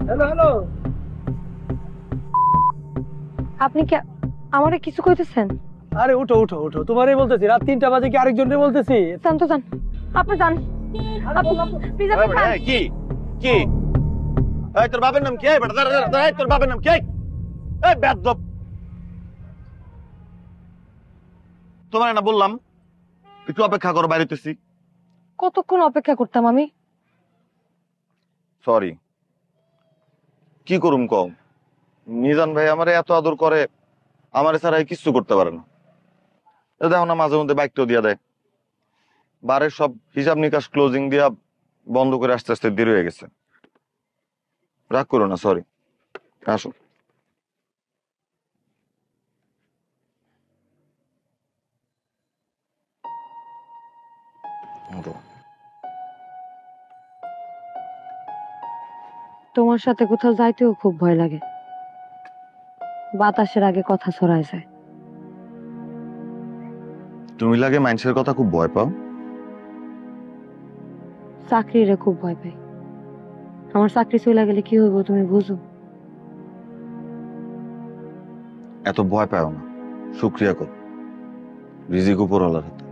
Hello hello, আপনি কি আমারে কিছু কইতেছেন? আরে উঠো উঠো উঠো, তোমারই বলতেছি। রাত 3টা বাজে কি আরেকজনের বলতেছি? জান তো জান, আপনি জান। প্লিজ আপনি যান। কি কি এই তোর বাবার নাম কি? এই বেটা দাঁড়া দাঁড়া দাঁড়া, তোর বাবার নাম কি? এই বেয়াদব, তোমার না বললাম একটু অপেক্ষা করো, বাইরেতেছি। কতক্ষণ অপেক্ষা করতাম আমি? সরি, কি করুম কম। মিজান ভাই আমারে এত আদর করে, আমারে ছাড়া কিছু করতে পারে না। দেখো না মাঝে মধ্যে বাইকটাও দিয়া দেয়। বারের সব হিসাব নিকাশ ক্লোজিং দিয়া বন্ধ করে আস্তে আস্তে দেরি হয়ে গেছে। রাগ করো না, সরি। আসো। তোমার সাথে কোথাও যাইতেও খুব ভয় লাগে। বাতাসের আগে কথা ছড়ায় যায়। তুমি লাগে মানুষের কথা খুব ভয় পাও? চাকরিরে খুব ভয় পাই। আমার চাকরি চলে গেলে কি হইব তুমি বুঝো? এত ভয় পাও না, শুক্রিয়া করো। রিজিক উপরওয়ালার হাতে।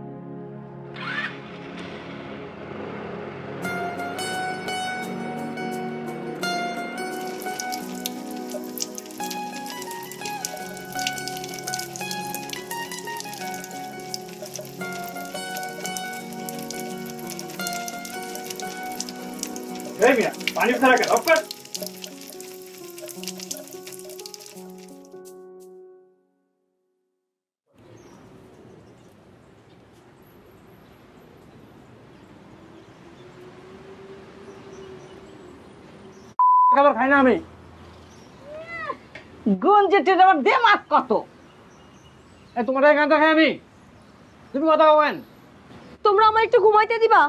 এই মিয়া, পানি ছাড়া কেন? অফ খাবার খাই না আমি। গঞ্জিটির আমার দেমাগ কত? তোমার এখান থেকে খাই আমি, তুমি কথা বলেন। তোমরা আমার একটু ঘুমাইতে দিবা?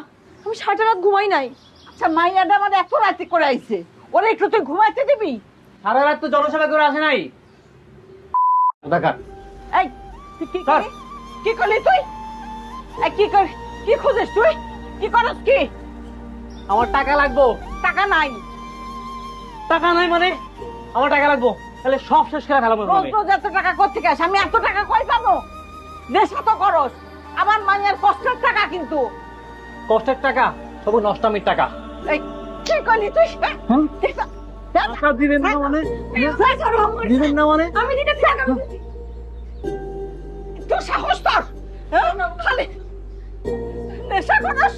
আমি সারা রাত ঘুমাই নাই। আচ্ছা মাইয়াটা আমার এত রাতে করে আইছে, ওরা একটু তুই ঘুমাইতে দিবি? সারা রাত তো জনসেবা করে আসে নাই। দেখা এই তুই কি করলি? কি করলি তুই? এই কি কর, কি খুঁজিস তুই? কি করস কি? আমার টাকা লাগবো। টাকা নাই। টাকা নাই মানে? আমার টাকা লাগবো, তাহলে সব শেষ করে ফেলাবো। রোজ রোজ এত টাকা কোত্থেকে আসে? আমি এত টাকা কই পাবো? নেশা তো করস। আমার মাইয়ার কষ্টের টাকা কিন্তু। কষ্টের টাকা সব নষ্টামির টাকা। এই কি করলি তুই? টাকা দিবেন না মানে? দিবেন না মানে? আমি দিতে টাকা তুই সাহস তোর? খালি নেশা করস।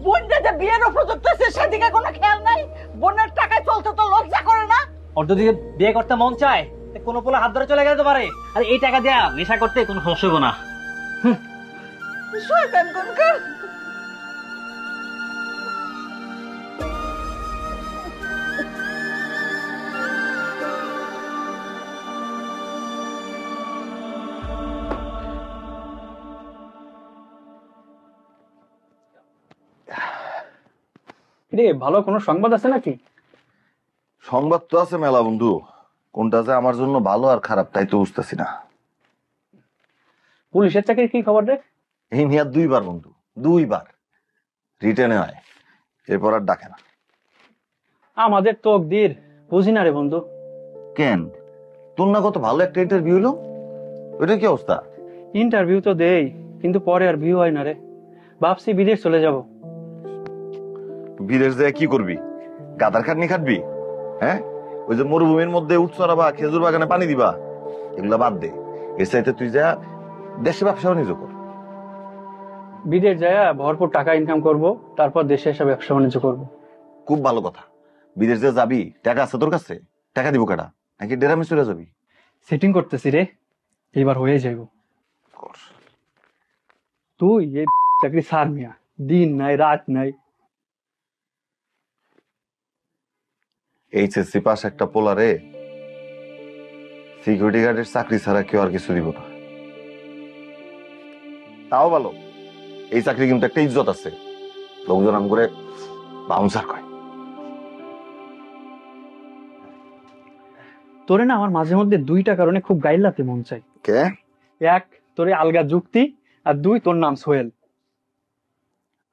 বোনটা যে বিয়ের উপযুক্ত আছে সেদিকে কোনো খেয়াল নাই। বোনের টাকায় চলতে তো লজ্জা করে না? ওর যদি বিয়ে করতে মন চায় কোনো পোলা হাত ধরে চলে গেলে তো পারে, আর এই টাকা দেয়া নেশা করতে কোনো সমস্যা হবো না। শয়তান কোনকার। রে ভালো কোনো সংবাদ আছে নাকি? সংবাদ তো আছে মেলা বন্ধু, কোনটা যে আমার জন্য ভালো আর খারাপ তাই তো বুঝতেছি না। পুলিশের চাকরির কি খবর রে? এই নিয়ে 2বার বন্ধু, 2বার রিটেনে হয়, এরপর আর ডাকে না। আমাদের তকদির বুঝি না রে বন্ধু। কেন, তোর না কত ভালো একটা ইন্টারভিউ হলো, ওইটা কি অবস্থা? ইন্টারভিউ তো দেই, কিন্তু পরে আর ভিউ হয় না রে। ভাবছি বিদেশ চলে যাব। বিদেশ যায় কি করবি? গাদার খাটনি খাটবি? হ্যাঁ, ওই যে মরুভূমির মধ্যে উঠ চড়াবা, খেজুর বাগানে পানি দিবা, এগুলা বাদ দে। এর চাইতে তুই যা দেশে ব্যবসা বাণিজ্য কর। বিদেশ যায় ভরপুর টাকা ইনকাম করব, তারপর দেশে এসে ব্যবসা বাণিজ্য করব। খুব ভালো কথা। বিদেশ যে যাবি, টাকা আছে তোর কাছে? টাকা দিব কাটা, নাকি ডেরামে চলে যাবি? সেটিং করতেছি রে, এইবার হয়ে যাইব। তুই এই চাকরি ছাড় মিয়া, দিন নাই রাত নাই। এইচএসসি পাস একটা পোলারে সিকিউরিটি গার্ডের চাকরি ছাড়া কেউ আর কিছু দিব না। তাও ভালো, এই চাকরি কিন্তু একটা ইজ্জত আছে, লোকজন নাম করে বাউন্সার কয়। তোরে না আমার মাঝে মধ্যে 2টা কারণে খুব গাইলাতে মন চাই। কে? 1, তোরে আলগা যুক্তি, আর 2, তোর নাম সোহেল।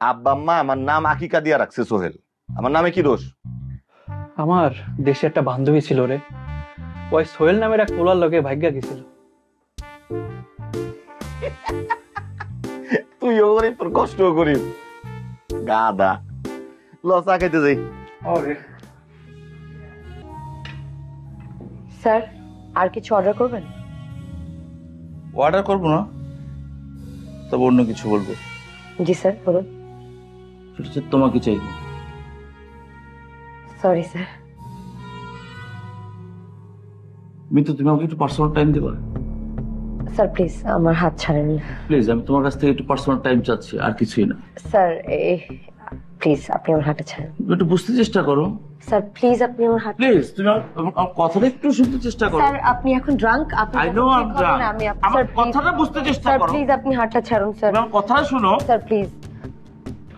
আব্বা আম্মা আমার নাম আকিকা দিয়া রাখছে সোহেল, আমার নামে কি দোষ? আমার দেশে একটা বান্ধবী ছিল রে, ওই সোহেল নামের এক পোলার লোকে ভাগ্যা গেছিল। তুইও করিস, তোর কষ্টও করিস, গাদা। লসা খাইতে যাই। স্যার আর কিছু অর্ডার করবেন? অর্ডার করবো না, তবে অন্য কিছু বলবো। জি স্যার বলুন। সেটা হচ্ছে তোমাকে চাই। Sorry sir. মিতু, তুমি আমাকে একটু পার্সোনাল টাইম দেবে? স্যার প্লিজ আমার হাত ছাড়েন না। প্লিজ, আমি তোমার কাছ থেকে একটু পার্সোনাল টাইম চাচ্ছি, আর কিছুই না। স্যার প্লিজ আপনি আমার হাতটা ছাড়েন। তুমি একটু বুঝতে চেষ্টা করো। স্যার প্লিজ আপনি আমার হাত। প্লিজ তুমি আমার কথাটা একটু শুনতে চেষ্টা করো। স্যার আপনি এখন ড্রাঙ্ক, আপনি I know I'm drunk. আমি আমার স্যার কথাটা বুঝতে চেষ্টা স্যার করো। প্লিজ আপনি হাতটা ছাড়ুন স্যার। তুমি আমার কথাটা শোনো। Sir please.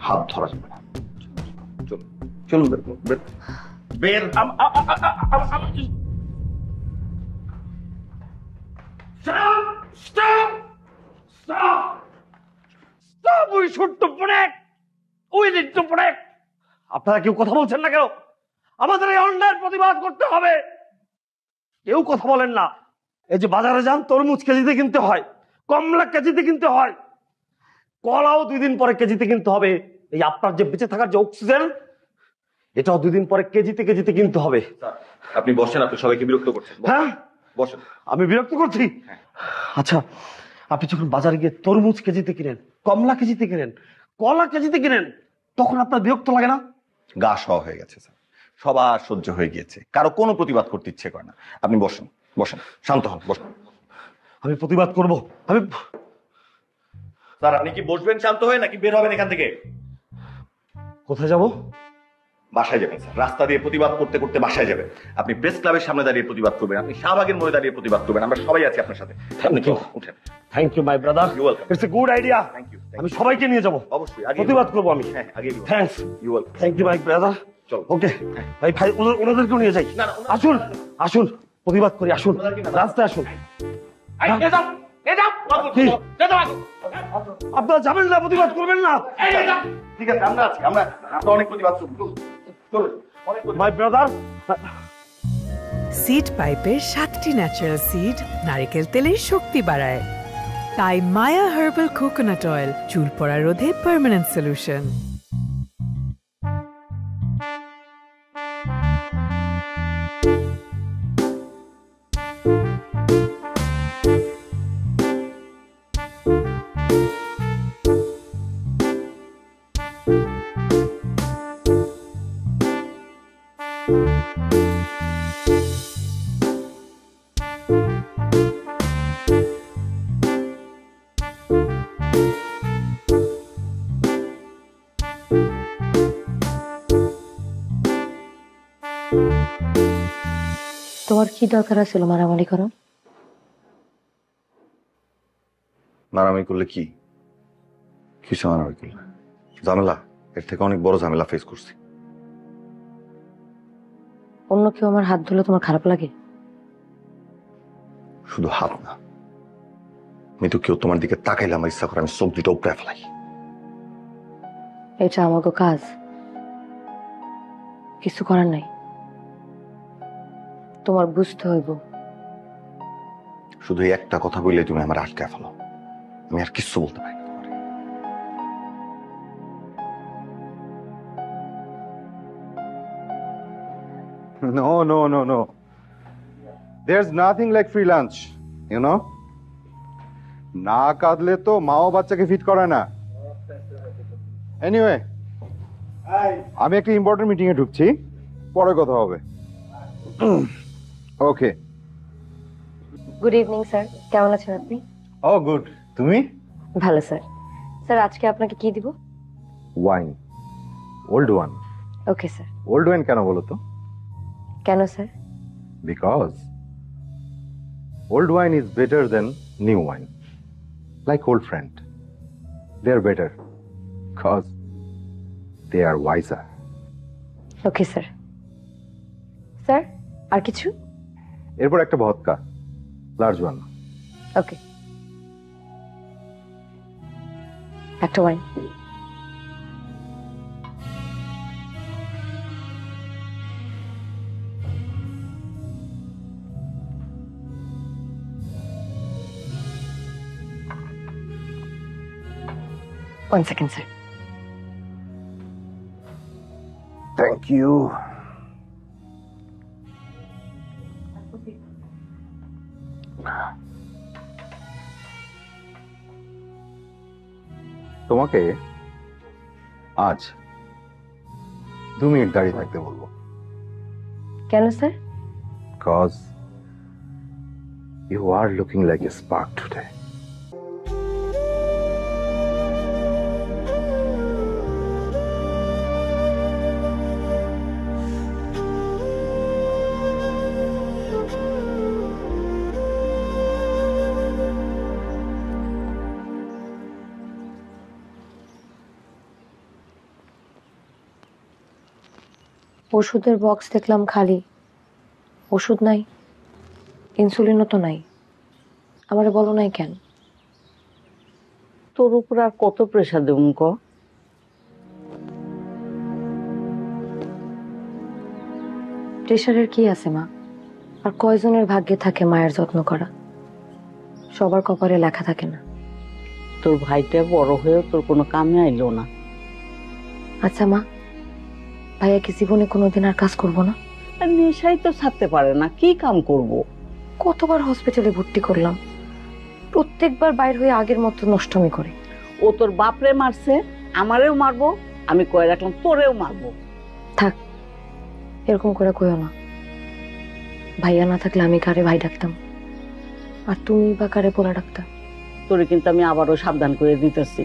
হাত ধরা যাবে না। চলুন বের বের। আপনারা কেউ কথা বলছেন না কেন? আমাদের এই অন্যায়ের প্রতিবাদ করতে হবে। কেউ কথা বলেন না। এই যে বাজারে যান, তরমুজ কেজিতে কিনতে হয়, কমলা কেজিতে কিনতে হয়, কলাও 2 দিন পরে কেজিতে কিনতে হবে। এই আপনার যে বেঁচে থাকার যে অক্সিজেন, এটাও 2 দিন পরে কেজিতে কেজিতে কিনতে হবে। আপনি বসেন, আপনি সবাইকে বিরক্ত করছেন। হ্যাঁ বসেন। আমি বিরক্ত করছি? আচ্ছা, আপনি যখন বাজারে গিয়ে তরমুজ কেজিতে কিনেন, কমলা কেজিতে কিনেন, কলা কেজিতে কিনেন, তখন আপনার বিরক্ত লাগে না? গা সহ হয়ে গেছে স্যার, সবার সহ্য হয়ে গিয়েছে, কারো কোনো প্রতিবাদ করতে ইচ্ছে করে না। আপনি বসেন, বসেন, শান্ত হন, বসেন। আমি প্রতিবাদ করব। আমি স্যার আপনি কি বসবেন শান্ত হয়ে, নাকি বের হবেন এখান থেকে? কোথায় যাব? বাসায় যাবেন স্যার। রাস্তা দিয়ে প্রতিবাদ করতে করতে বাসায় যাবেন। আপনি প্রেস ক্লাবের সামনে দাঁড়িয়ে প্রতিবাদ করবেন, আপনি শাহবাগের মোড়ে দাঁড়িয়ে প্রতিবাদ করবেন। আমরা সবাই আছি আপনার সাথে। আপনি কি উঠেন। Thank you my brother, You're welcome. It's a good idea. Thank you, thank আমি সবাইকে নিয়ে যাব, অবশ্যই আগে প্রতিবাদ করব আমি। হ্যাঁ আগে thanks, you welcome. Thank you my brother. চলো। ওকে ভাই, ভাই ওনাদেরকেও নিয়ে যাই। আসুন আসুন, প্রতিবাদ করি, আসুন রাস্তায় আসুন। কি? আপনারা যাবেন না, প্রতিবাদ করবেন না? ঠিক আছে, আমরা আছি, আমরা অনেক প্রতিবাদ করব। চলো, অনেক প্রতিবাদ। My brother. সিড পাইপের 7টি ন্যাচারাল সিড নারকেল তেলের শক্তি বাড়ায়, তাই মায়া হার্বাল কোকোনাট অয়েল চুল পড়া রোধে পার্মানেন্ট সলিউশন। তোমার কি দরকার ছিল মারামারি করো? মারামারি করলে কি কিছু? মারামারি করলে ঝামেলা, এর থেকে অনেক বড় ঝামেলা ফেস করছি। অন্য কেউ আমার হাত ধরলে তোমার খারাপ লাগে? শুধু হাত না, মৃত্যু কেউ তোমার দিকে তাকাইলে আমার ইচ্ছা করে আমি চোখ দুটো উপড়ে ফেলাই। এটা আমাকে কাজ, কিছু করার নাই। তোমার বুঝতে হইব। শুধু এই একটা কথা বললে তুমি আমার আটকে ফেলো, আমি আর কিচ্ছু বলতে পারি না তোমারে। No, no, no, no. There's nothing like free lunch, you know? না কাঁদলে তো মাও বাচ্চাকে ফিট করে না। এনিওয়ে, আমি একটা ইম্পর্টেন্ট মিটিং এ ঢুকছি, পরে কথা হবে। ওকে। গুড ইভিনিং স্যার, কেমন আছেন আপনি? ও গুড, তুমি? ভালো স্যার। স্যার আজকে আপনাকে কি দিব? Wine, old one. Okay sir. Old wine কেন বলো তো? কেন sir? Because old wine is better than new wine. Like old friend. They are better because they are wiser. Okay sir. Sir আর কিছু? এরপর একটা ভদকা, লার্জ ওয়ান। ওকে, একটা wine. 1 second sir. Thank you. তোমাকে আজ 2 minute দাঁড়িয়ে থাকতে বলবো। কেন sir? Because you are looking like a spark today. ওষুধের বক্স দেখলাম খালি, ওষুধ নাই, ইনসুলিনও তো নাই। আমারে বলো নাই কেন? তোর উপর আর কত প্রেশার দেবো ক? প্রেশারের কি আছে মা? আর কয়জনের ভাগ্যে থাকে মায়ের যত্ন করা? সবার কপালে লেখা থাকে না। তোর ভাইটা বড় হয়েও তোর কোনো কামে আইলো না। আচ্ছা মা, ভাইয়া কি জীবনে কোনোদিন আর কাজ করবো না? আর নেশাই তো ছাড়তে পারে না, কি কাম করব? কতবার হসপিটালে ভর্তি করলাম, প্রত্যেকবার বাইর হয়ে আগের মতো নষ্টমি করে। ও তোর বাপরে মারছে, আমারেও মারবো, আমি কয়ে রাখলাম তোরেও মারবো। থাক, এরকম করে কইও না। ভাইয়া না থাকলে আমি কারে ভাই ডাকতাম, আর তুমি বা কারে পোলা ডাকতাম? তোরে কিন্তু আমি আবারও সাবধান করে দিতেছি,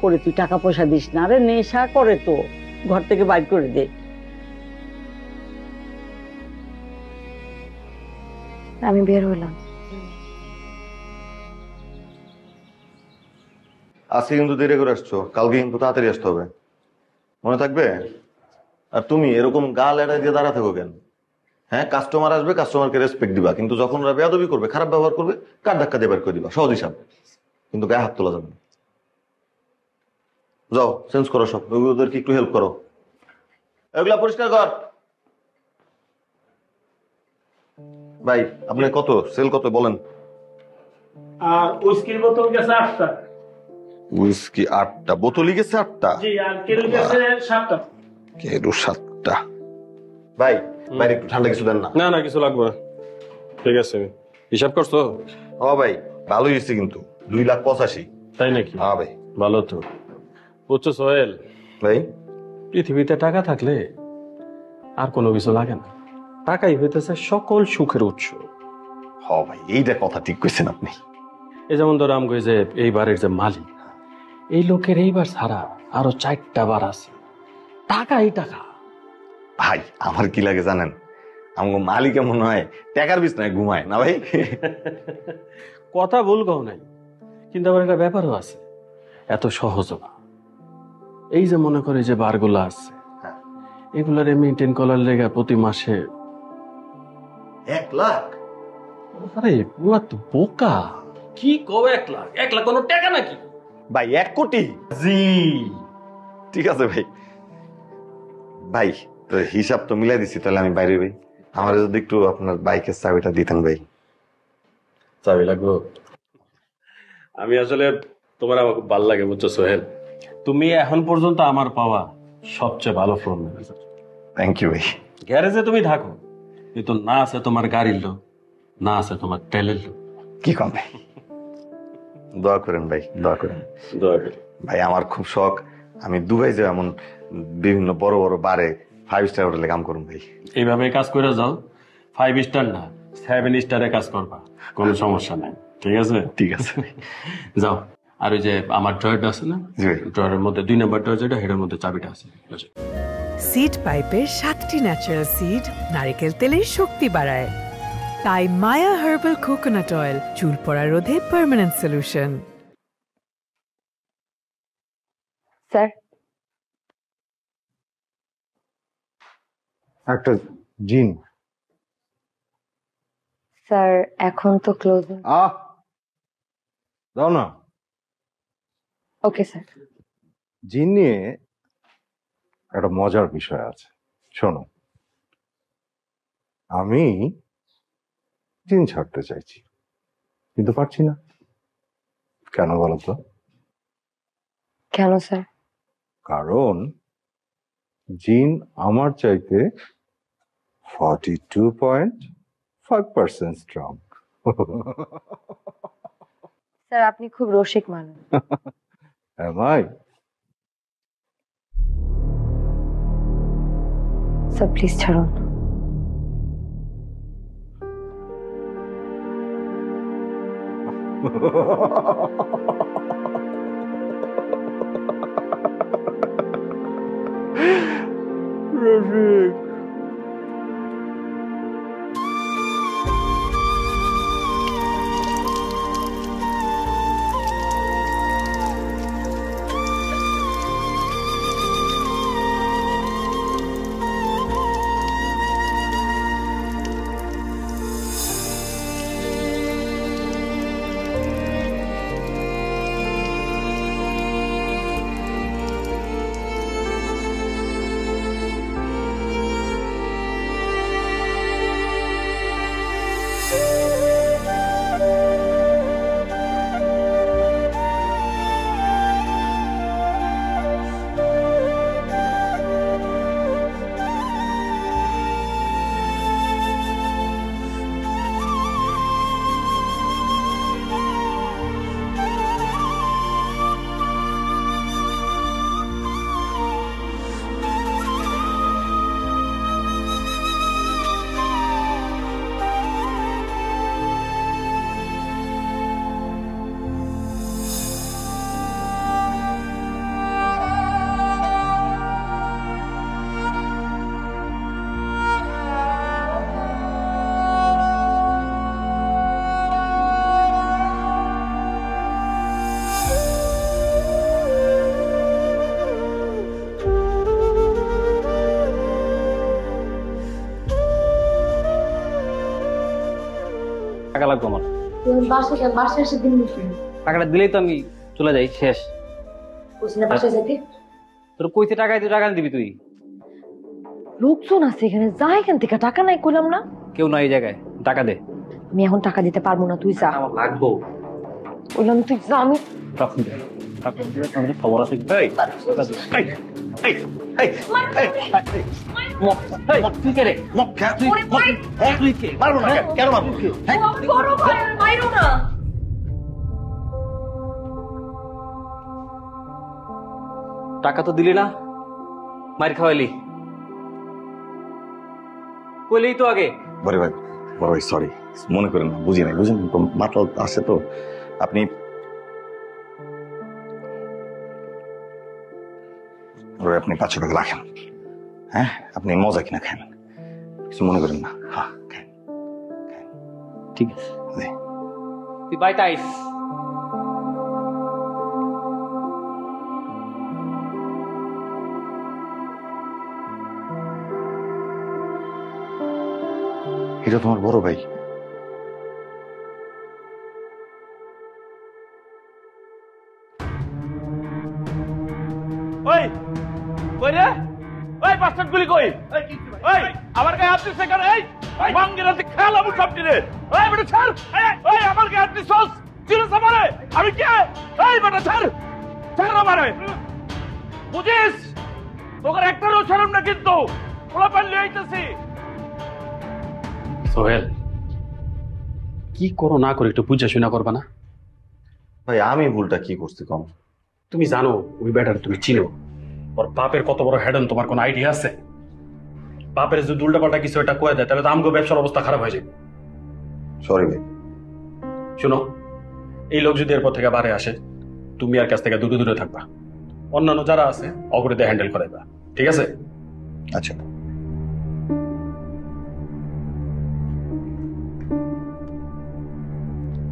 করে তুই টাকা পয়সা দিস না। আরে নেশা করে তো, ঘর থেকে বাইর করে দে। আমি বের হইলাম। আজকে কিন্তু দেরি করে আসছো, কালকে কিন্তু তাড়াতাড়ি আসতে হবে, মনে থাকবে? আর তুমি এরকম গাল এড়াই দিয়ে দাঁড়া থাকো কেন? হ্যাঁ, কাস্টমার আসবে, কাস্টমারকে রেসপেক্ট দিবা, কিন্তু যখন ওরা বেয়াদবি করবে, খারাপ ব্যবহার করবে, কার ধাক্কা দিয়ে বের করে দিবা, সহজ হিসাব। কিন্তু গায়ে হাত তোলা যাবে না। যাও চেঞ্জ করো সব, ওদেরকে একটু হেল্প করো, এগুলা পরিষ্কার কর। ভাই আপনি কত সেল কত বলেন? আর উইস্কির বোতল গেছে 8টা। উইস্কি 8টা, বোতলই গেছে 8টা? জি, আর কেরু গেছে 7টা। কেরু 7টা। ভাই বাইরে একটু ঠান্ডা কিছু দেন না। না না, কিছু লাগবে না, ঠিক আছে। হিসাব করছো? ও ভাই ভালোই হয়েছে কিন্তু, 2,85,000। তাই নাকি? হ্যাঁ ভাই। ভালো তো। বুঝছো সোহেল ভাই, পৃথিবীতে টাকা থাকলে আর কোনো কিছু লাগে না। টাকাই হইতেছে সকল সুখের উৎস। হ ভাই, এইটা কথা ঠিক কইছেন আপনি। এই যেমন ধরো আমগো যে এই বাড়ির যে মালিক, এই লোকের এইবার ছাড়া আরো 4টা বার আছে। টাকাই টাকা। ভাই আমার কি লাগে জানেন, আমগো মালিক এমন হয় টাকার বিছনায় ঘুমায় না ভাই। কথা ভুল কও নাই, কিন্তু আবার একটা ব্যাপারও আছে, এত সহজ না। এই যে মনে করে যে বারগুলো আছে, এগুলারে মেনটেন করার লেগে প্রতি মাসে 1 লাখ। আরে পুরা তো বোকা। কি কও 1 লাখ? 1 লাখ কোনো টাকা নাকি ভাই? 1 কোটি? জি। ঠিক আছে ভাই। ভাই তো হিসাব তো মিলাই দিছি, তাহলে আমি বাইরে ভাই, আমার যদি একটু আপনার বাইকের চাবিটা দিতেন ভাই। চাবি লাগবো? আমি আসলে তোমার আমার খুব ভালো লাগে, বুঝছো সোহেল। তুমি এখন পর্যন্ত আমার পাওয়া সবচেয়ে ভালো ফ্লোর ম্যানেজার। থ্যাংক ইউ ভাই। গ্যারেজে তুমি থাকো, কিন্তু না আছে তোমার গাড়ির লোক, না আছে তোমার তেলের লোক। কি কম ভাই? দোয়া করেন ভাই, দোয়া করেন। দয়া করে। ভাই আমার খুব শখ, আমি দুবাই যে এমন বিভিন্ন বড় বড় বারে 5 স্টার হোটেলে কাম করুন ভাই। এইভাবে কাজ করে যাও, 5 স্টার না 7 স্টারে কাজ করবা, কোনো সমস্যা নাই। ঠিক আছে? ঠিক আছে যাও। আর ওই যে আমার ড্রয়ারটা আছে না, ড্রয়ারের মধ্যে 2 নম্বর ড্রয়ার যেটা, হেডের মধ্যে চাবিটা আছে। সিড পাইপের 7টি ন্যাচারাল সিড নারিকেল তেলের শক্তি বাড়ায়। তাই মায়া হার্বাল কোকোনাট অয়েল চুল পড়া রোধে পার্মানেন্ট সলিউশন। স্যার, একটা জিন। স্যার এখন তো ক্লোজিং। দাও না। Okay sir. জিন নিয়ে একটা মজার বিষয় আছে, শোনো। আমি জিন ছাড়তে চাইছি, কিন্তু পারছি না। কেন বলো তো? কেন স্যার? কারণ জিন আমার চাইতে 42.5% স্ট্রং। স্যার আপনি খুব রসিক মানুষ। Am I? স্যার প্লিজ ছাড়ুন। রফিক, টাকা লাগবে আমার। বাসায় এসে দিন টাকাটা দিলেই তো আমি চলে যাই, শেষ। বাসায় যেতে তোর কইতে টাকা তুই টাকা দিবি তুই? লোকজন আছে এখানে, যা এখান থেকে। টাকা নাই করলাম না। কেউ নাই এই জায়গায়, টাকা দে। আমি এখন টাকা দিতে পারবো না, তুই যা। আমার লাগবো। বললাম তুই যা। আমি রাখুন দে, রাখুন দে, আমাদের খবর আছে। এই, টাকা দে। তুই কে রে? তুই কে? মারবো না, কেন মারবো? টাকা তো দিলি না, মার খাওয়াইলি। কইলেই তো আগে। বড় ভাই সরি, মনে করেন না, বুঝি নাই, বুঝেন তো, মাথা আসে তো। আপনি আপনি 500 টাকা রাখেন। হ্যাঁ, আপনি মজা কিনা খান, কিছু মনে করেন না। হ্যাঁ খান। ঠিক আছে, জি। তুই বাইতে আইস। এটা তোমার বড় ভাই। ওই কই রে? ওই বাস্টার্ড গুলি কই? ওই আমার গায়ে হাত দিছে কেন? এই মাঙ্গিরাতে খেলাম সবটি রে। ওই বেটা ছাড়। ওই আমার গায়ে হাত দিছস, চিরস আমারে। আমি কে? এই বেটা ছাড়, ছাড় আমারে। বুঝিস তোর একটারও শরম না, কিন্তু ওলা পাল্লে আইতাছি। সোহেল, কি করো না করো একটু বুঝা শুনা করবা না? ভাই আমি ভুলটা কি করছি কম? তুমি জানো ওই ব্যাটার, তুমি চিনো ওর বাপের কত বড় হেডন, তোমার কোন আইডিয়া আছে? বাপের যদি উল্টাপাল্টা কিছু একটা কয়ে দেয় তাহলে তো আমগো ব্যবসার অবস্থা খারাপ হয়ে যাবে। সরি ভাই। শুনো, এই লোক যদি এরপর থেকে বারে আসে, তুমি আর কাছ থেকে দূরে দূরে থাকবা। অন্যান্য যারা আছে অগ্রতে হ্যান্ডেল করাইবা, ঠিক আছে? আচ্ছা।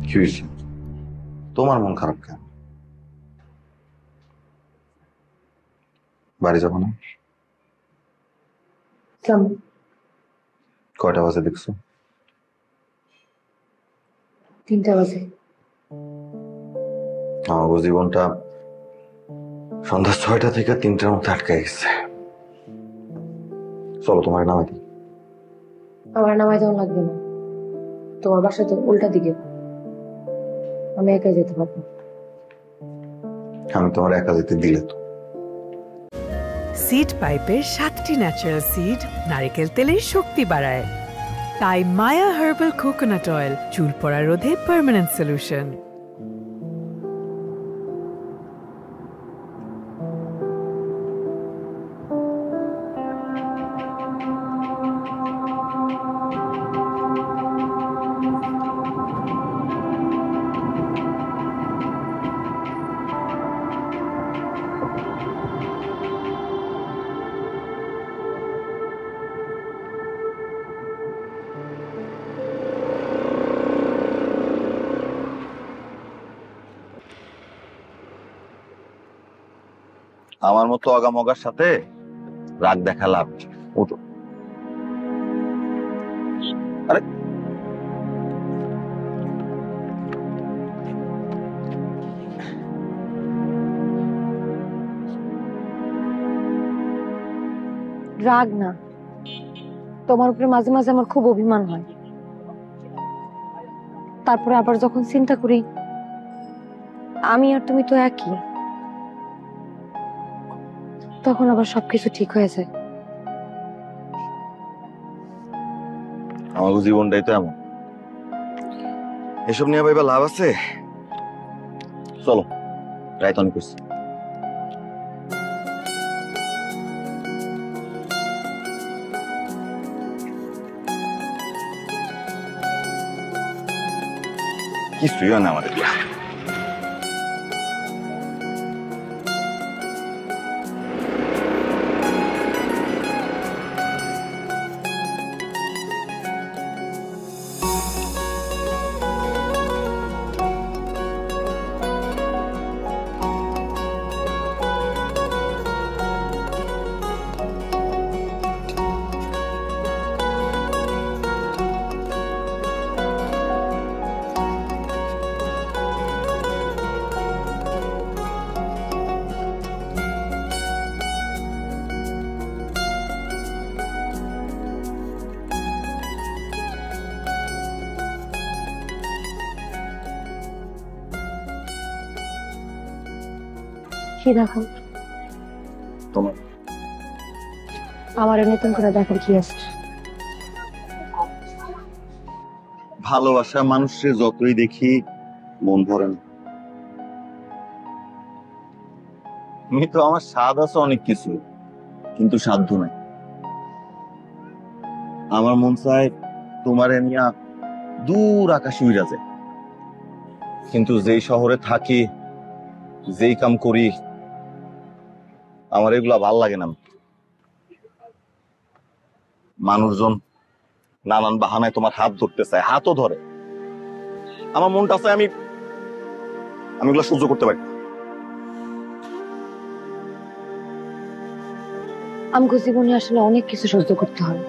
কি হয়েছে? তোমার মন খারাপ কেন? বাড়ি যাবো না? কয়টা বাজে দেখছো? 3টা বাজে। আমার জীবনটা সন্ধ্যা 6টা থেকে 3টার মধ্যে আটকে গেছে। চলো তোমার নামে দিই। আমার নামায় যাওয়া লাগবে না, তোমার বাসা তো উল্টা দিকে, আমি একাই যেতে পারবো। আমি তোমার একা যেতে দিলে তো। সিড পাইপের 7টি ন্যাচারাল সিড নারকেল তেলের শক্তি বাড়ায়। তাই মায়া হার্বাল কোকোনাট অয়েল চুল পড়া রোধে পার্মানেন্ট সলিউশন। আমার মতো অগামগার সাথে রাগ দেখা লাভ। ওঠো। আরে রাগ না, তোমার উপরে মাঝে মাঝে আমার খুব অভিমান হয়। তারপরে আবার যখন চিন্তা করি আমি আর তুমি তো একই, তখন আবার সবকিছু ঠিক হয়ে যায়। আমার জীবনটাই তো এমন, এসব নিয়ে ভাইবা লাভ আছে? চলো, রাইত অনেক করছি। কিছুই হয় না আমাদের। কি দেখো? তোমার আমার নতুন করে দেখার কি আছে? ভালোবাসা মানুষের যতই দেখি মন ভরে না। তুমি তো আমার স্বাদ আছে অনেক কিছু, কিন্তু সাধ্য নাই। আমার মন চায় তোমার নিয়া দূর আকাশে উড়া যায়, কিন্তু যেই শহরে থাকি, যেই কাম করি, আমার এগুলা ভাল লাগে না। মানুষজন নানান বাহানায় তোমার হাত ধরতে চায়, হাতও ধরে। আমার মনটা চায় আমি এগুলা সহ্য করতে পারি। আমগো জীবনে আসলে অনেক কিছু সহ্য করতে হয়।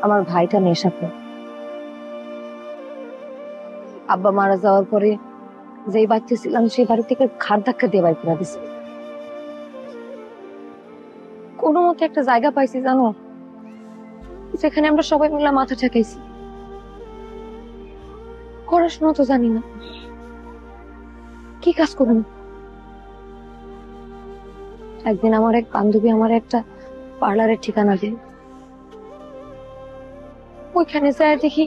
আমার ভাইটা নেশাখোর। আব্বা মারা যাওয়ার পরে যেই বাচ্চা ছিলাম সেই বাড়ি থেকে ঘাড় ধাক্কা দিয়ে বাইর করে দিছে। কোনো মতে একটা জায়গা পাইছি জানো, যেখানে আমরা সবাই মিলে মাথা ঠেকাইছি। পড়াশোনা তো জানি না, কি কাজ করুন। একদিন আমার এক বান্ধবী আমার একটা পার্লারের ঠিকানা দিল। ওইখানে যায় দেখি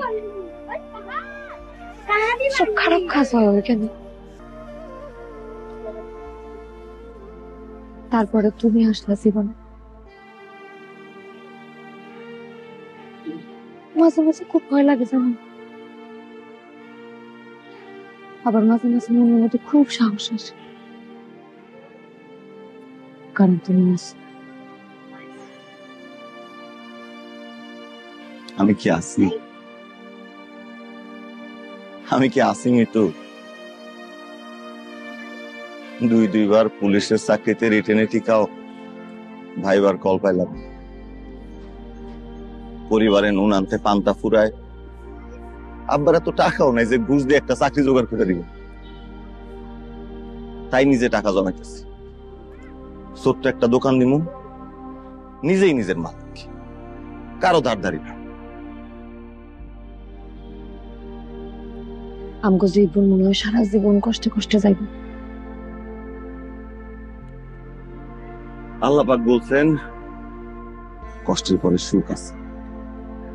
সব খারাপ কাজ হয় ওইখানে। তারপরে তুমি আসলা জীবনে। মাঝে মাঝে খুব ভয় লাগে জানো, আবার মাঝে মাঝে মনের মধ্যে খুব সাহস আসে, কারণ তুমি আছো। আমি কি আছি? আমি কি আছি মৃত্যু? দুইবার পুলিশের চাকরিতে রিটেনে টিকাও ভাইবার কল পাইলাম। পরিবারে নুন আনতে পান্তা ফুরায়, আব্বার এত টাকাও নাই যে ঘুষ দিয়ে একটা চাকরি জোগাড় করে দিব। তাই নিজে টাকা জমাইতেছি, ছোট্ট একটা দোকান দিমু, নিজেই নিজের মালিক, কারো ধারধারি না। আমগো জীবন মনে হয় সারা জীবন কষ্টে কষ্টে যাইব। আল্লাহ পাক বলছেন কষ্টের পরে সুখ আছে,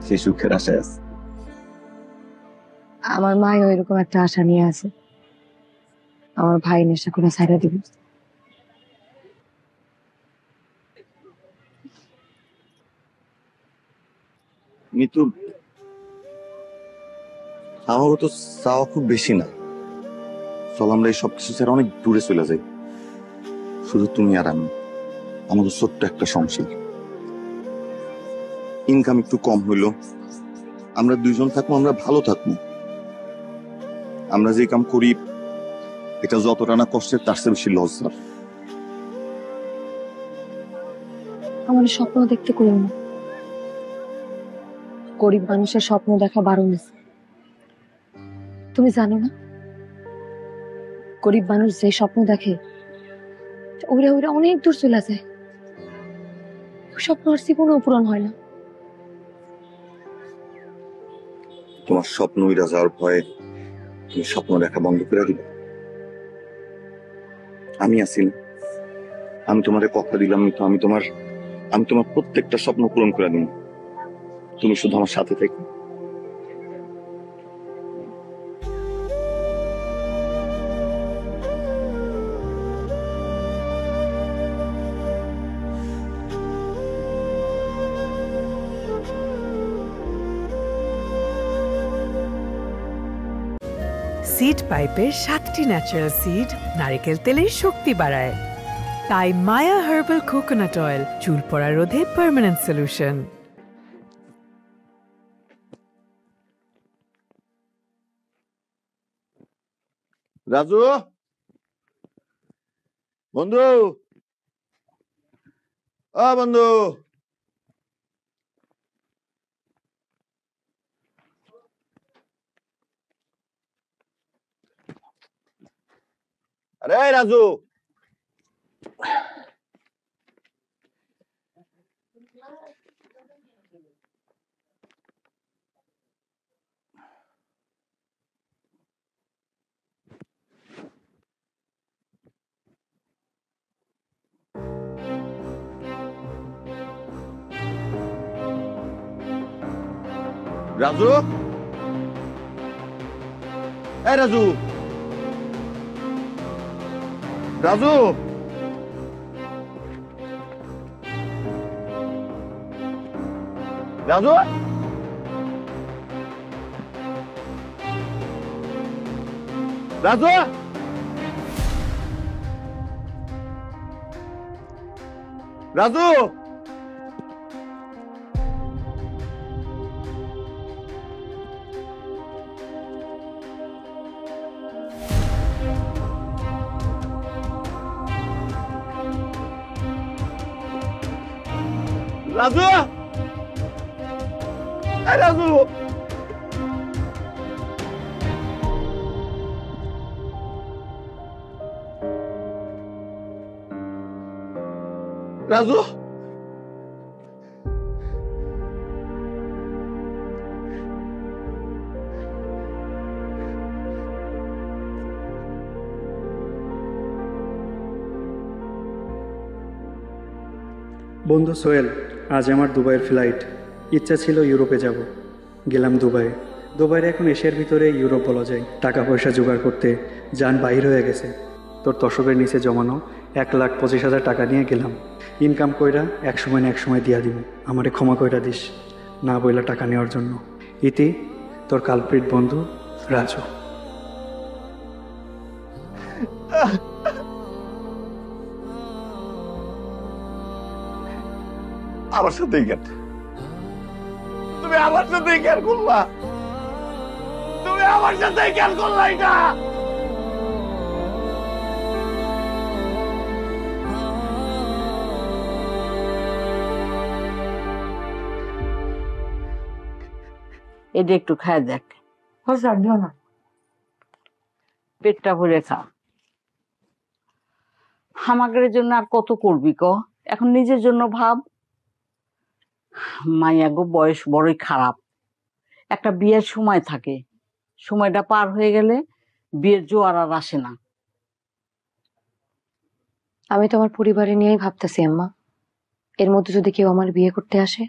সেই সুখের আশায় আছে। আমার মাও এরকম একটা আশা নিয়ে আছে, আমার ভাই নেশা করে ছাইড়া দিব। মিতু, আমারও তো চাওয়া খুব বেশি না। চল আমরা এই সবকিছু ছেড়ে অনেক দূরে চলে যাই, শুধু তুমি আর আমি, আমাদের ছোট্ট একটা সংসার। ইনকাম একটু কম হইলো, আমরা দুইজন থাকবো, আমরা ভালো থাকবো। আমরা যে কাম করি এটা যতটা না কষ্টের তার চেয়ে বেশি লজ্জার। আমার স্বপ্ন দেখতে করি না, গরিব মানুষের স্বপ্ন দেখা বারণ আছে। তুমি জানো না, গরিব মানুষ যে স্বপ্ন দেখে ওরা ওরা অনেক দূর চলে যায়, স্বপ্ন আর জীবনেও পূরণ হয় না। তোমার স্বপ্ন উড়া যাওয়ার ভয়ে তুমি স্বপ্ন দেখা বন্ধ করে দিবে? আমি আছি না, আমি তোমারে কথা দিলাম তো, আমি তোমার প্রত্যেকটা স্বপ্ন পূরণ করে দিব, তুমি শুধু আমার সাথে থেকো। সিড পাইপের 7টি ন্যাচারাল সিড নারকেল তেলের শক্তি বাড়ায়। তাই মায়া হার্বাল কোকোনাট অয়েল চুল পড়া রোধে পার্মানেন্ট সলিউশন। রাজু, বন্ধু, বন্ধু, আরে রাজু, রাজু, এই রাজু, রাজু, রাজু, রাজু, রাজু, রাজু, এই রাজু, রাজু, বন্ধু সোহেল, আজ আমার দুবাইয়ের ফ্লাইট। ইচ্ছা ছিল ইউরোপে যাব, গেলাম দুবাইয়ে। দুবাইয়ের এখন এশিয়ার ভিতরে ইউরোপ বলা যায়। টাকা পয়সা জোগাড় করতে যান বাহির হয়ে গেছে। তোর তসবের নিচে জমানো 1,25,000 টাকা নিয়ে গেলাম। ইনকাম কইরা এক সময় না এক সময় দিয়া দিব। আমারে ক্ষমা কইরা দিস না বইলা টাকা নেওয়ার জন্য। ইতি, তোর কালপ্রিট বন্ধু রাজু। আমার সাথে কেন তুমি আমার সাথে কেন করলা? তুমি আমার সাথে কেন করলা এটা? এটা একটু খায় দেখ, না পেটটা ভরে খা। আমাদের জন্য আর কত করবি ক? এখন নিজের জন্য ভাব। মাইয়া গো বয়স বড়ই খারাপ, একটা বিয়ের সময় থাকে, সময়টা পার হয়ে গেলে বিয়ের জোয়ার আর আসে না। আমি তো আমার পরিবারে নিয়েই ভাবতেছি আম্মা, এর মধ্যে যদি কেউ আমার বিয়ে করতে আসে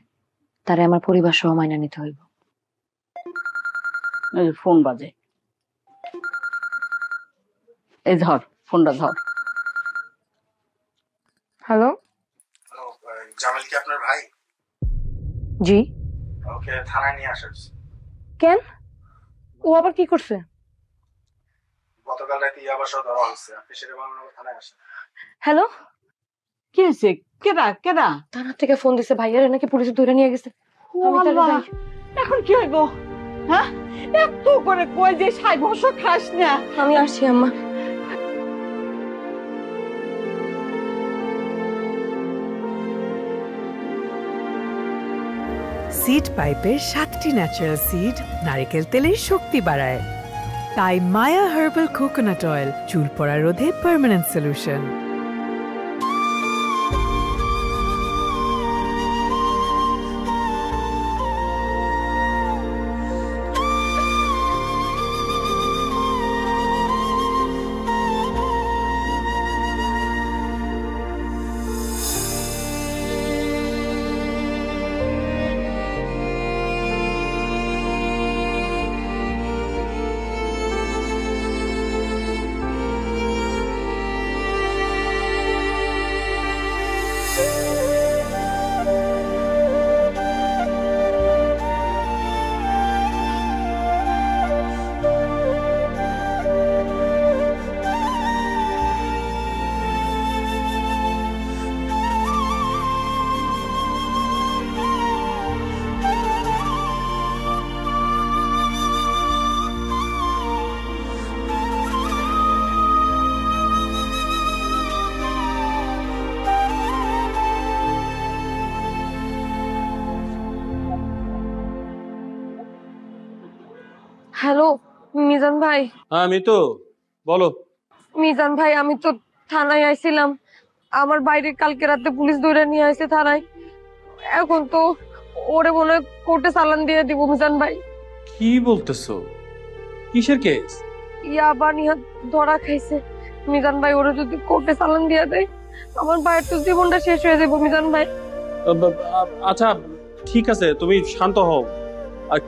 তারে আমার পরিবার সহ মাইনা নিতে হইব। এই যে ফোন বাজে, এই ধর ফোনটা ধর। হ্যালো, জামাল কি আপনার ভাই? জি। ওকে থানায় নিয়ে আসেন। কেন? ও আবার কি করছে? গতকাল রাতে ইয়াবা সহ ধরা হয়েছে, আপনি শেরেবাংলা থানায় আসেন। হ্যালো, কি হয়েছে? কেডা কেডা? থানা থেকে ফোন দিছে, ভাইয়ারে নাকি পুলিশ ধরে নিয়ে গেছে। আমি তাহলে আল্লাহ, যাই। এখন কি হইব? হ্যাঁ, এত করে কই যে ৬০ বছর খাস না। আমি আসছি আম্মা। সিড পাইপের 7টি ন্যাচারাল সিড নারকেল তেলের শক্তি বাড়ায়। তাই মায়া হার্বাল কোকোনাট অয়েল চুল পড়া রোধে পার্মানেন্ট সলিউশন। হ্যালো মিজান ভাই। আমি তো বলো। মিজান ভাই, আমি তো থানায় আইছিলাম, আমার বাইরে কালকে রাতে পুলিশ ধরে নিয়ে আসে থানায়। এখন তো ওরে মনে হয় কোর্টে চালান দিয়ে দিব মিজান ভাই। কি বলতেছো? কিসের কেস? ইয়াবা নিয়ে ধরা খাইছে মিজান ভাই। ওরে যদি কোর্টে চালান দিয়ে দেয় আমার ভাইয়ের তো জীবনটা শেষ হয়ে যাবো মিজান ভাই। আচ্ছা ঠিক আছে, তুমি শান্ত হও। আর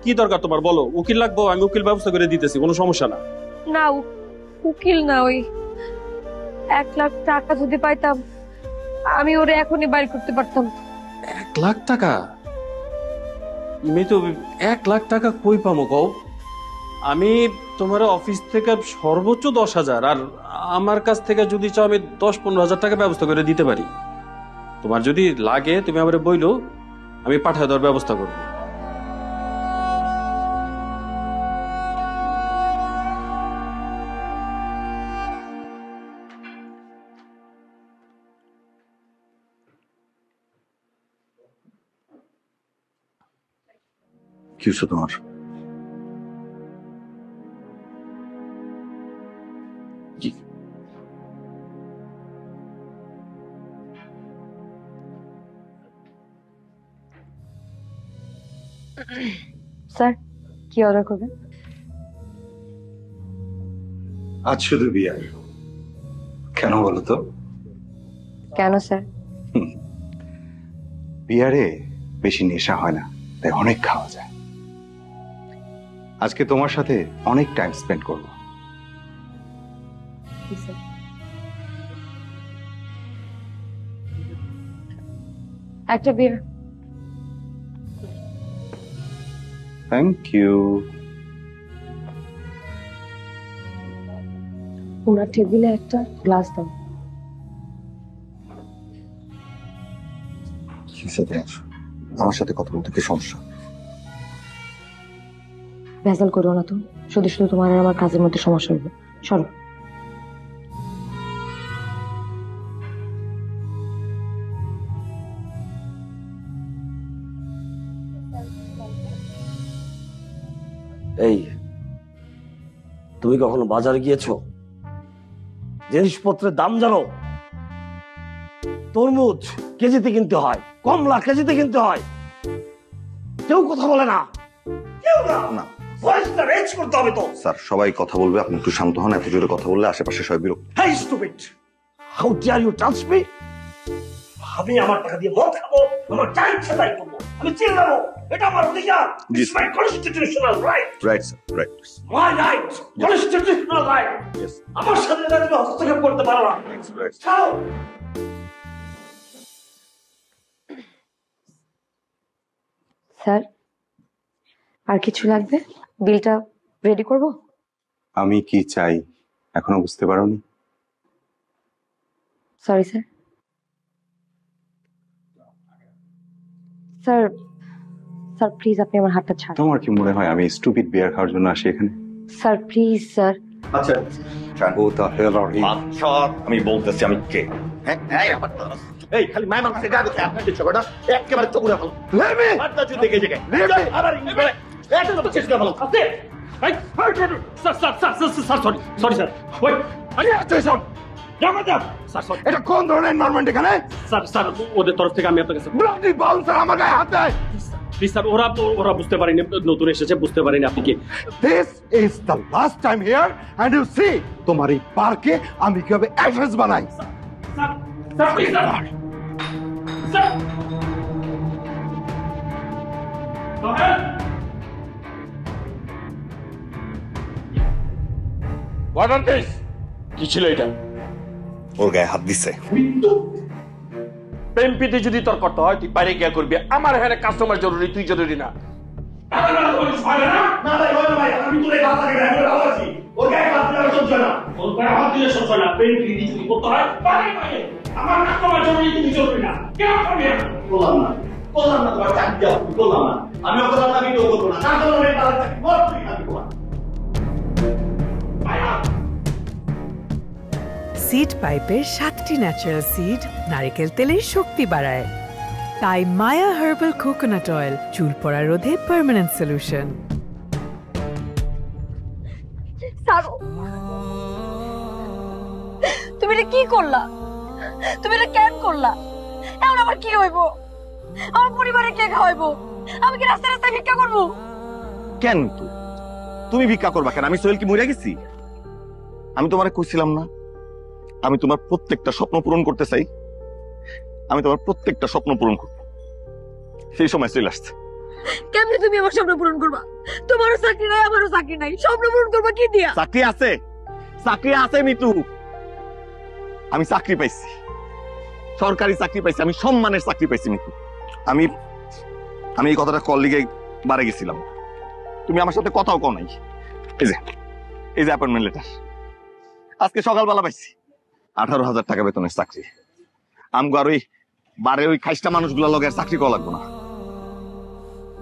কি দরকার তোমার বলো। উকিল লাগবো, আমি উকিল ব্যবস্থা করে দিতেছি, কোনো সমস্যা না। না উকিল না, ওই 1 লাখ টাকা যদি পাইতাম আমি ওরে এখনই বাইর করতে পারতাম। 1 লাখ টাকা? আমি তো 1 লাখ টাকা কই পাবো কও? আমি তোমার অফিস থেকে সর্বোচ্চ 10,000, আর আমার কাছ থেকে যদি চাও আমি 10-15,000 টাকা ব্যবস্থা করে দিতে পারি। তোমার যদি লাগে তুমি আমার বইলো, আমি পাঠায় দেওয়ার ব্যবস্থা করবো। কি হচ্ছে তোমার? কি? স্যার, কি অর্ডার করবেন? আজ শুধু বিয়ার। কেন বলো তো? কেন স্যার? বিয়ারে বেশি নেশা হয় না, তাই অনেক খাওয়া যায়। আজকে তোমার সাথে অনেক টাইম স্পেন্ড করব। একটা বিয়ার। Thank you. ওনার টেবিলে একটা গ্লাস দাও। আমার সাথে কথা বলতে কি সমস্যা? ভেজাল করো না তো, শুধু শুধু তোমার আর আমার কাজের মধ্যে সমস্যা হবে। সরো। এই তুমি কখনো বাজারে গিয়েছো? জিনিসপত্রের দাম জানো? তরমুজ কেজিতে কিনতে হয়, কমলা কেজিতে কিনতে হয়, কেউ কথা বলে না। না ভয়েসটা রেজ করতে হবে তো। স্যার সবাই কথা বলবে, আপনি একটু শান্ত হন। এত জোরে কথা বললে আশেপাশে সবাই বিরক্ত। Hey stupid, how dare you touch me? আমি আমার টাকা দিয়ে মদ খাবো, আমার যা ইচ্ছা তাই করবো, আমি চিল্লাবো, এটা আমার অধিকার। It's my constitutional right. Right sir, right. My right, constitutional right. আমার সাথে তুমি হস্তক্ষেপ করতে পারো না। ছাড়ো। স্যার আর কিছু লাগবে? বিলটা রেডি করব? আমি কি চাই এখনো বুঝতে পারোনি? Sorry sir. Sir sir please আপনি আমার হাতটা ছাড়ুন। তোমার কি মনে হয় আমি স্টুপিড বিয়ার খাওয়ার জন্য আসি এখানে? Sir please sir. আচ্ছা Who the hell are you? আমি বলতেছি আমি কে। এই খালি মায়ের মাংসে গা দেখে আপনার যে ঝগড়া একেবারে চকুরে ভালো। আপনার যদি দেখে দেখে আবার একটা তো চেষ্টা ভালো। এটা কোন ধরনের এনভায়রনমেন্ট এখানে? স্যার ওদের তরফ থেকে আমি আপনার কাছে ব্লাডি বাউন্সার আমার গায়ে হাত দেয়। প্লিজ স্যার, ওরা বুঝতে পারেনি, নতুন এসেছে, বুঝতে পারেনি আপনি কি। This is the last time here and you see তোমার এই পার্কে আমি কিভাবে অ্যাড্রেস বানাই। Sir please sir. Sir what are this? কি ছিল এটা? ওর গায়ে হাত দিছে। প্রেম প্রীতি যদি তোর করতে হয় তুই বাইরে গিয়া করবি, আমার এখানে কাস্টমার জরুরি, তুই জরুরি না। সিড পাইপের 7টি ন্যাচারাল সিড নারকেল তেলের শক্তি বাড়ায়। তাই মায়া হার্বাল কোকোনাট অয়েল চুল পড়া রোধে পার্মানেন্ট সলিউশন। তুমি এটা কি করলা? তুমি এটা কেন করলা? এখন আমার কি হইব? আমার পরিবারে কে খাওয়াইবো? আমি কি রাস্তায় রাস্তায় ভিক্ষা করবো? কেন তুমি ভিক্ষা করবা কেন? আমি সোহেল কি মরে গেছি? আমি তোমারে কইছিলাম না আমি তোমার প্রত্যেকটা স্বপ্ন পূরণ করতে চাই। আমি তোমার প্রত্যেকটা স্বপ্ন পূরণ করব, সেই সময় চলে আসছে। কেমনে তুমি আমার স্বপ্ন পূরণ করবা? তোমারও চাকরি নাই, আমারও চাকরি নাই, স্বপ্ন পূরণ করবা কি দিয়া? চাকরি আছে, চাকরি আছে মিতু। আমি চাকরি পাইছি, সরকারি চাকরি পাইছি, আমি সম্মানের চাকরি পাইছি মিতু। আমি আমি এই কথাটা কল লিগে বারে গেছিলাম, তুমি আমার সাথে কথাও কও নাই। এই যে অ্যাপয়েন্টমেন্ট লেটার আজকে সকালবেলা পাইছি। 18,000 টাকা বেতনের চাকরি। আমগো আর ওই বারে ওই খাইস্টা মানুষগুলো লগে আর চাকরি করা লাগবো না।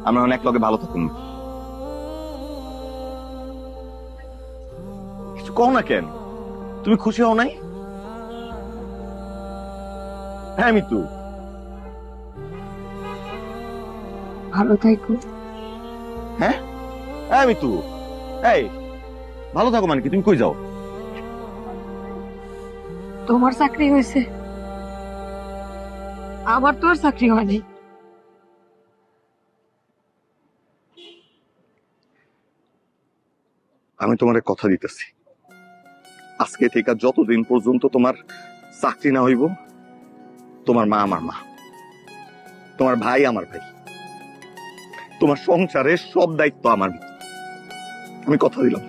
আমরা অনেক লগে ভালো থাকুন। কিছু কও না কেন? তুমি খুশি হও নাই? হ্যাঁ মিতু, ভালো থাকো। হ্যাঁ হ্যাঁ মিতু, এই ভালো থাকো মানে কি? তুমি কই যাও? তোমার চাকরি হয়েছে, আমার তো আর চাকরি হয়নি। আমি তোমার কথা দিতেছি, আজকে থেকে যতদিন পর্যন্ত তোমার চাকরি না হইব, তোমার মা আমার মা, তোমার ভাই আমার ভাই, তোমার সংসারের সব দায়িত্ব আমার। আমি কথা দিলাম।